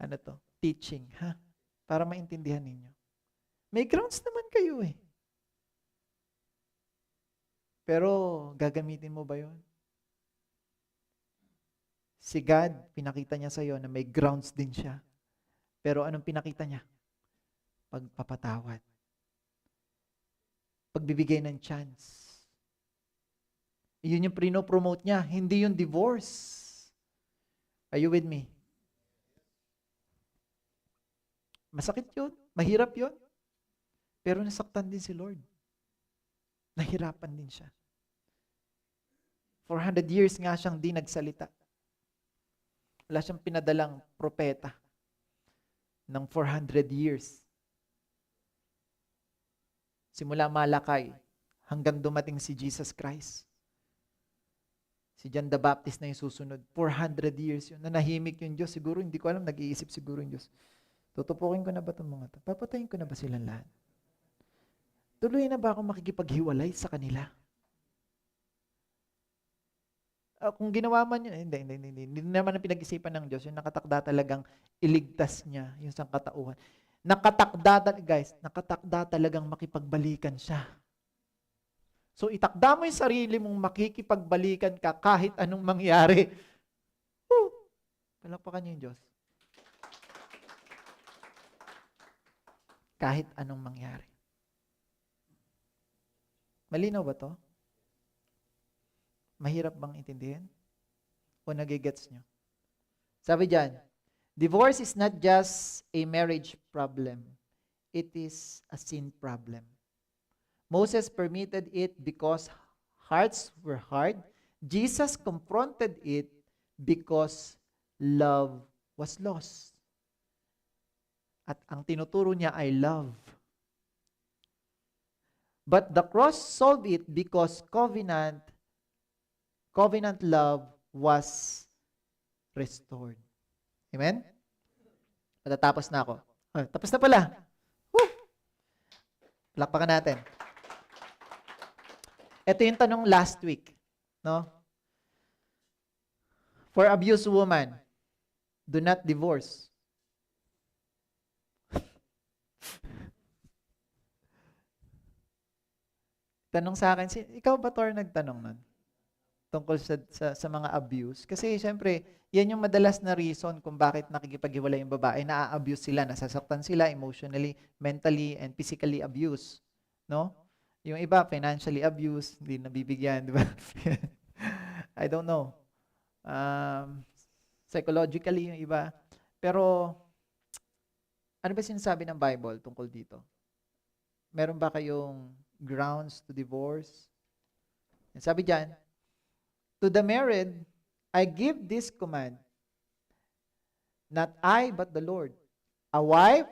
Ano to? Teaching, ha? Para maintindihan ninyo. May grounds naman kayo eh. Pero gagamitin mo ba yun? Si God, pinakita niya sa iyo na may grounds din siya. Pero anong pinakita niya? Pagpapatawad. Pagbibigay ng chance. Yun yung prino-promote niya, hindi yung divorce. Are you with me? Masakit yun, mahirap yun. Pero nasaktan din si Lord. Nahirapan din siya. 400 years nga siyang di nagsalita. Wala siyang pinadalang propeta ng 400 years. Simula Malakay hanggang dumating si Jesus Christ. Si John the Baptist na yung susunod. 400 years yun. Nanahimik yung Diyos. Siguro, hindi ko alam, nag-iisip siguro yung Diyos. Tutupukin ko na ba itong mga ito? Papatayin ko na ba silang lahat? Tuloy na ba ako makikipaghiwalay sa kanila? Kung ginawa man yun, hindi naman ang pinag-isipan ng Diyos. Yung nakatakda talagang iligtas niya, yung sangkatauhan. Nakatakda talagang makipagbalikan siya. So itakda mo yung sarili mong makikipagbalikan ka kahit anong mangyari. Palakpakan niyo yung Diyos. Kahit anong mangyari. Malinaw ba to? Mahirap bang intindihin? O nagigets nyo? Sabi dyan, divorce is not just a marriage problem. It is a sin problem. Moses permitted it because hearts were hard. Jesus confronted it because love was lost. At ang tinuturo niya ay love. But the cross solved it because covenant love was restored. Amen? Matatapos na ako. Tapos na pala. Woo! Palakpakan natin. Ito yung tanong last week. No? For abused woman, do not divorce. Tanong sa akin, ikaw ba, Tor, nagtanong nun? Tungkol sa mga abuse? Kasi, syempre, yan yung madalas na reason kung bakit nakikipaghiwalay yung babae. Na-abuse sila, nasasaktan sila emotionally, mentally, and physically abuse. No? Yung iba, financially abuse, hindi nabibigyan, di ba? I don't know. Psychologically yung iba. Pero, ano ba sinasabi ng Bible tungkol dito? Meron ba kayong grounds to divorce? Sabi diyan, to the married, I give this command, not I, but the Lord. A wife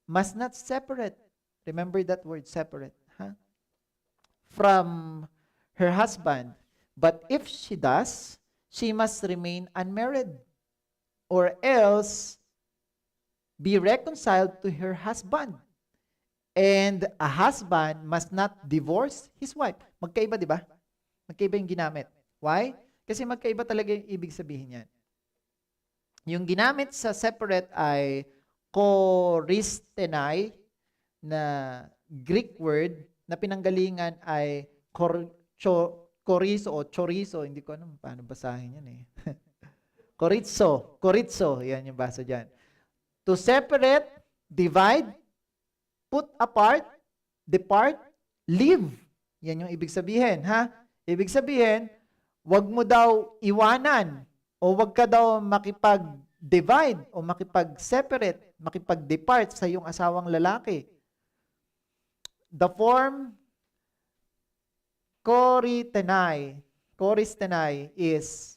must not separate. Remember that word, separate. Huh? From her husband. But if she does, she must remain unmarried, or else be reconciled to her husband. And a husband must not divorce his wife. Magkaiba, di ba? Magkaiba yung ginamit. Why? Kasi magkaiba talaga yung ibig sabihin yan. Yung ginamit sa separate ay choristenai, na Greek word, na pinanggalingan ay chorizo o chorizo. Hindi ko alam paano basahin yan eh. Chorizo. Yan yung basa dyan. To separate, divide, put apart, depart, leave. Yan yung ibig sabihin, ha? Ibig sabihin, wag mo daw iwanan o wag ka daw makipag-divide o makipag-separate, makipag-depart sa iyong asawang lalaki. The form choristenai is,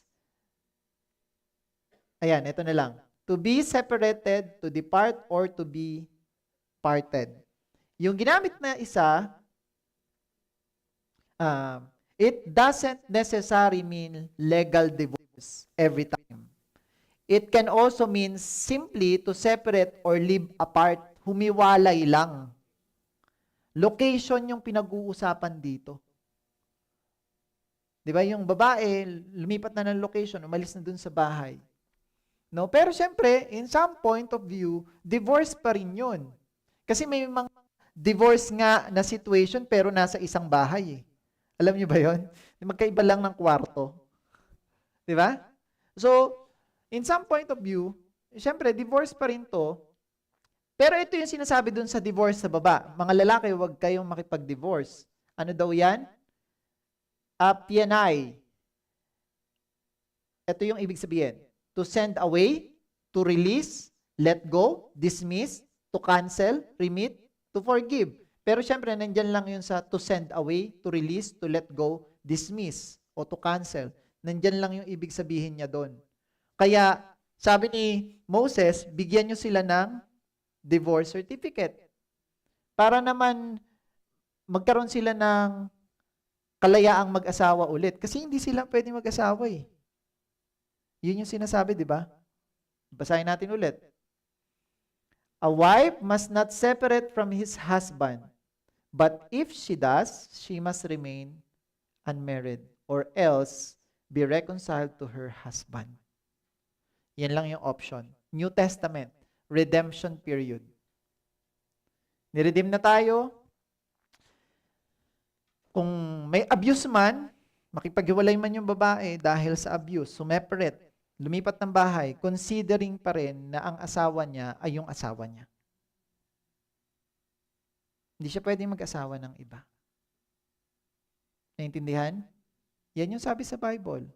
ayan, ito na lang. To be separated, to depart, or to be parted. Yung ginamit na isa, it doesn't necessarily mean legal divorce every time. It can also mean simply to separate or live apart, humiwalay lang. Location yung pinag-uusapan dito. Di ba? Yung babae, lumipat na ng location, umalis na dun sa bahay. No? Pero syempre, in some point of view, divorce pa rin yun. Kasi may mga divorce nga na situation pero nasa isang bahay eh. Alam niyo ba yon? Magkaiba lang ng kwarto. Di ba? So, in some point of view, syempre, divorce pa rin to. Pero ito yung sinasabi dun sa divorce sa baba. Mga lalaki, huwag kayong makipag-divorce. Ano daw yan? Apianay. Ito yung ibig sabihin. To send away, to release, let go, dismiss, to cancel, remit, to forgive. Pero syempre, nandyan lang yun sa to send away, to release, to let go, dismiss, o to cancel. Nandyan lang yung ibig sabihin niya doon. Kaya, sabi ni Moses, bigyan nyo sila ng divorce certificate. Para naman magkaroon sila ng kalayaang mag-asawa ulit. Kasi hindi sila pwede mag-asawa eh. Yun yung sinasabi, di ba? Basahin natin ulit. A wife must not separate from his husband, but if she does, she must remain unmarried, or else be reconciled to her husband. Yan lang yung option. New Testament, redemption period. Niredeem na tayo. Kung may abuse man, makipaghiwalay man yung babae dahil sa abuse, sumeparate, lumipat ng bahay, considering pa rin na ang asawa niya ay yung asawa niya. Hindi siya pwedeng mag-asawa ng iba. Naintindihan? Yan yung sabi sa Bible.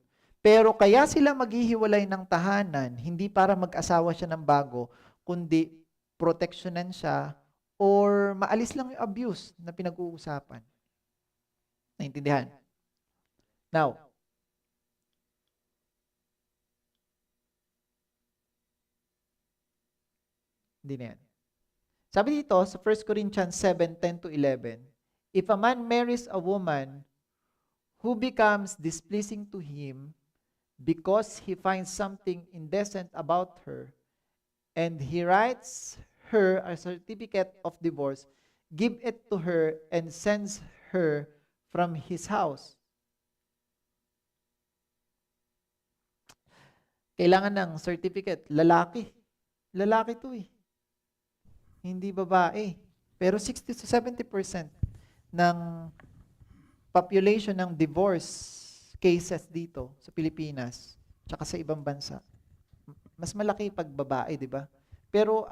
Pero kaya sila maghihiwalay ng tahanan, hindi para mag-asawa siya ng bago, kundi proteksyonan siya or maalis lang yung abuse na pinag-uusapan. Naintindihan? Now, hindi na yan. Sabi dito sa 1 Corinthians 7:10-11, if a man marries a woman who becomes displeasing to him because he finds something indecent about her, and he writes her a certificate of divorce, give it to her and sends her from his house. Kailangan ng certificate. Lalaki. Lalaki to eh. Hindi babae. Pero 60 to 70% ng population ng divorce cases dito sa Pilipinas tsaka sa ibang bansa, mas malaki pag babae, di ba? Pero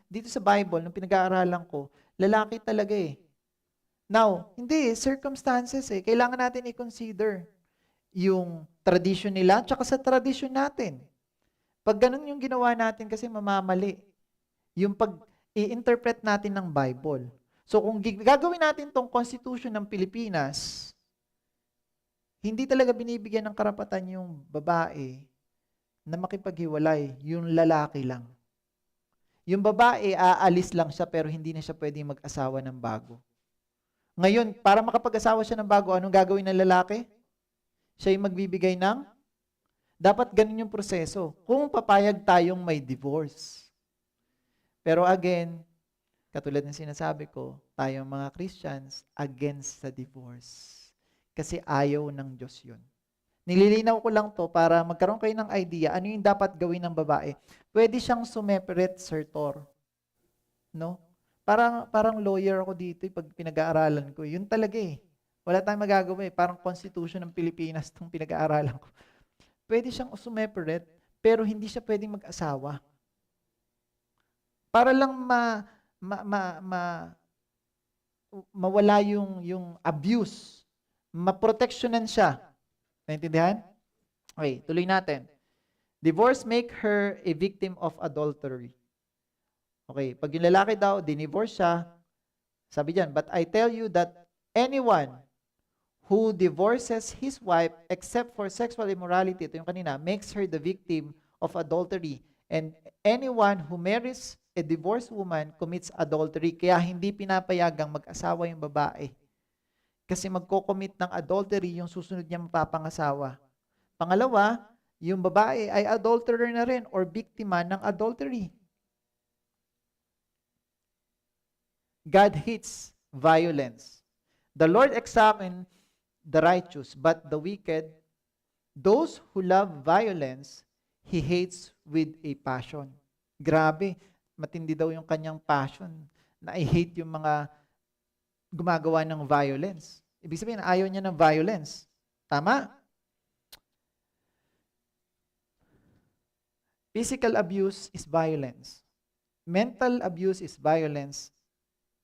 dito sa Bible, nung pinag-aaralan ko, lalaki talaga eh. Now, hindi, circumstances eh. Kailangan natin i-consider yung tradition nila tsaka sa tradition natin. Pag ganun yung ginawa natin kasi mamamali. Yung pag i-interpret natin ng Bible. So kung gagawin natin tong Constitution ng Pilipinas, hindi talaga binibigyan ng karapatan yung babae na makipaghiwalay, yung lalaki lang. Yung babae, aalis lang siya pero hindi na siya pwedeng mag-asawa ng bago. Ngayon, para makapag-asawa siya ng bago, anong gagawin ng lalaki? Siya yung magbibigay ng? Dapat ganun yung proseso. Kung papayag tayong may divorce. Pero again, katulad ng sinasabi ko, tayong mga Christians, against sa divorce. Kasi ayaw ng Diyos yun. Nililinaw ko lang to para magkaroon kayo ng idea ano yung dapat gawin ng babae. Pwede siyang sumeperate sertor. No? Parang lawyer ako dito pag pinag-aaralan ko. Yun talaga eh. Wala tayong magagawa eh. Parang Constitution ng Pilipinas itong pinag-aaralan ko. Pwede siyang sumeperate, pero hindi siya pwedeng mag-asawa. Para lang mawala yung abuse. Maproteksyonan siya. Naintindihan? Okay, tuloy natin. Divorce make her a victim of adultery. Okay, pag yung lalaki daw, dinivorce siya, sabi diyan, but I tell you that anyone who divorces his wife except for sexual immorality, ito yung kanina, makes her the victim of adultery. And anyone who marries a divorced woman commits adultery. Kaya hindi pinapayagang mag-asawa yung babae. Kasi magko-commit ng adultery yung susunod niya mapapangasawa. Pangalawa, yung babae ay adulterer na rin or biktima ng adultery. God hates violence. The Lord examines the righteous, but the wicked, those who love violence, He hates with a passion. Grabe, matindi daw yung kanyang passion na I-hate yung mga gumagawa ng violence. Ibig sabihin, ayaw niya ng violence. Tama? Physical abuse is violence. Mental abuse is violence.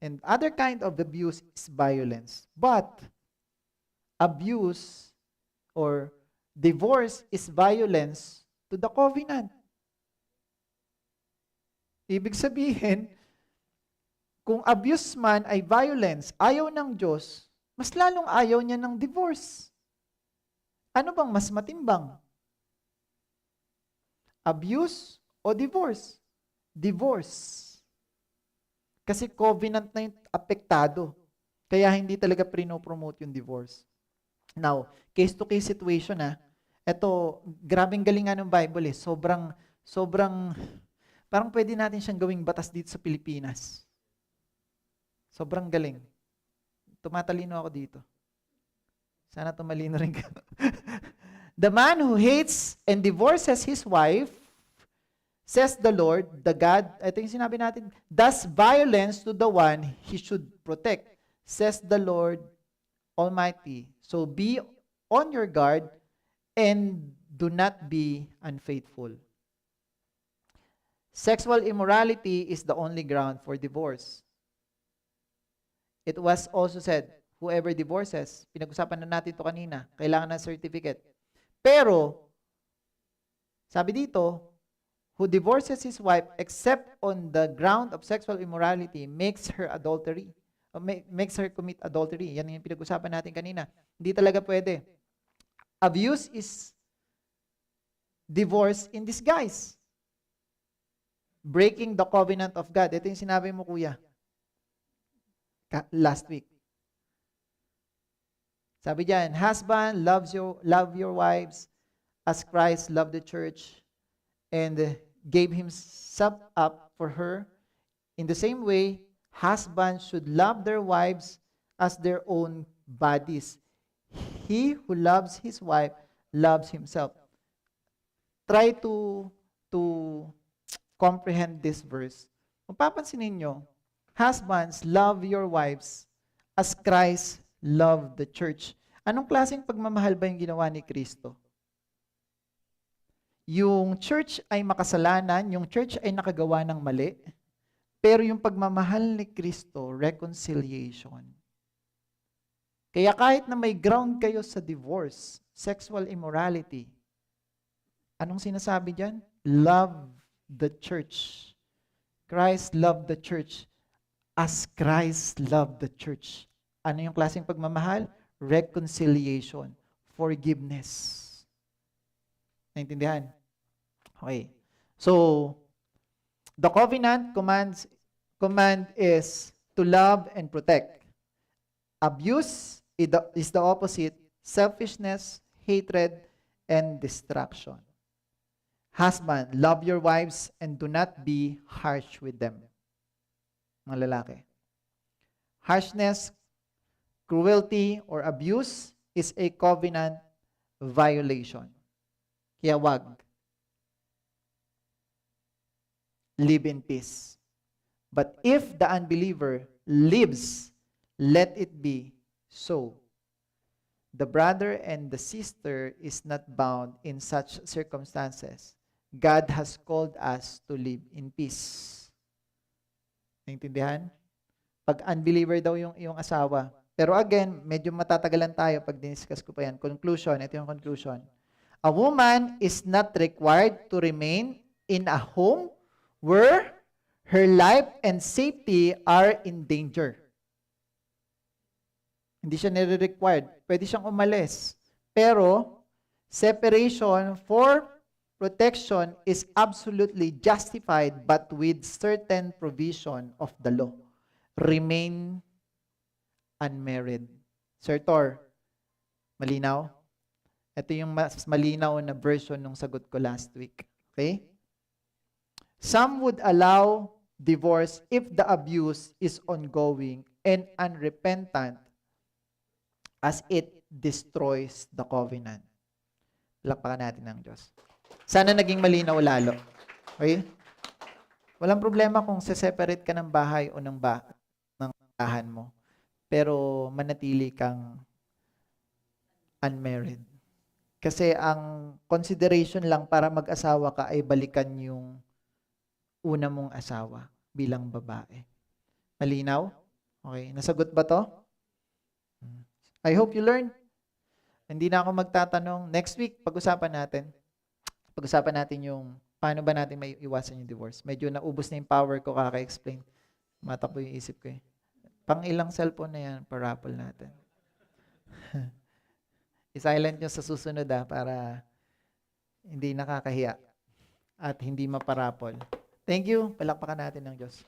And other kind of abuse is violence. But abuse or divorce is violence to the covenant. Ibig sabihin, kung abuse man ay violence, ayaw ng Diyos, mas lalong ayaw niya ng divorce. Ano bang mas matimbang? Abuse o divorce? Divorce. Kasi covenant na yung apektado. Kaya hindi talaga prino-promote yung divorce. Now, case-to-case situation ito, grabing galing ng Bible sobrang, parang pwede natin siyang gawing batas dito sa Pilipinas. Sobrang galing. Tumatalino ako dito. Sana tumalino rin ka. The man who hates and divorces his wife, says the Lord, the God, ito yung sinabi natin, does violence to the one he should protect, says the Lord Almighty. So be on your guard and do not be unfaithful. Sexual immorality is the only ground for divorce. It was also said, whoever divorces, pinag-usapan na natin ito kanina, kailangan ng certificate. Pero, sabi dito, who divorces his wife except on the ground of sexual immorality makes her makes her commit adultery. Yan yung pinag-usapan natin kanina. Hindi talaga pwede. Abuse is divorce in disguise. Breaking the covenant of God. Ito yung sinabi mo, kuya. Last week. Sabi diyan, husband, love your wives as Christ loved the church and gave himself up for her. In the same way, husbands should love their wives as their own bodies. He who loves his wife loves himself. Try to comprehend this verse. Kung papansinin nyo, husbands, love your wives as Christ loved the church. Anong klaseng pagmamahal ba yung ginawa ni Kristo? Yung church ay makasalanan, yung church ay nakagawa ng mali, pero yung pagmamahal ni Kristo, reconciliation. Kaya kahit na may ground kayo sa divorce, sexual immorality, anong sinasabi diyan? Love the church. Christ loved the church as Christ loved the church. Ano yung klaseng pagmamahal? Reconciliation. Forgiveness. Naintindihan? Okay. So, the covenant command is to love and protect. Abuse is the opposite, selfishness, hatred, and destruction. Husband, love your wives and do not be harsh with them. Mga lalaki. Harshness, cruelty, or abuse is a covenant violation. Kaya wag. Live in peace. But if the unbeliever lives, let it be so. The brother and the sister is not bound in such circumstances. God has called us to live in peace. Naintindihan? Pag unbeliever daw yung asawa. Pero again, medyo matatagalan tayo pag diniscuss ko pa yan. Conclusion, ito yung conclusion. A woman is not required to remain in a home where her life and safety are in danger. Hindi siya nire-required. Pwede siyang umalis. Pero, separation for protection is absolutely justified but with certain provision of the law. Remain unmarried. Sir Tor, malinaw? Ito yung mas malinaw na version ng sagot ko last week. Okay? Some would allow divorce if the abuse is ongoing and unrepentant as it destroys the covenant. Lakpakan natin ng Diyos. Sana naging malinaw lalo. Okay? Walang problema kung seseparate ka ng bahay o ng bahan mo. Pero manatili kang unmarried. Kasi ang consideration lang para mag-asawa ka ay balikan yung una mong asawa bilang babae. Malinaw? Okay. Nasagot ba to? I hope you learned. Hindi na ako magtatanong. Next week, pag-usapan natin. Pag-usapan natin yung paano ba natin may iwasan yung divorce. Medyo naubos na yung power ko kaka-explain. Matakbo yung isip ko eh. Pang ilang cellphone na yan, parapol natin. I-silent nyo sa susunod para hindi nakakahiya at hindi maparapol. Thank you. Palakpakan natin ng Diyos.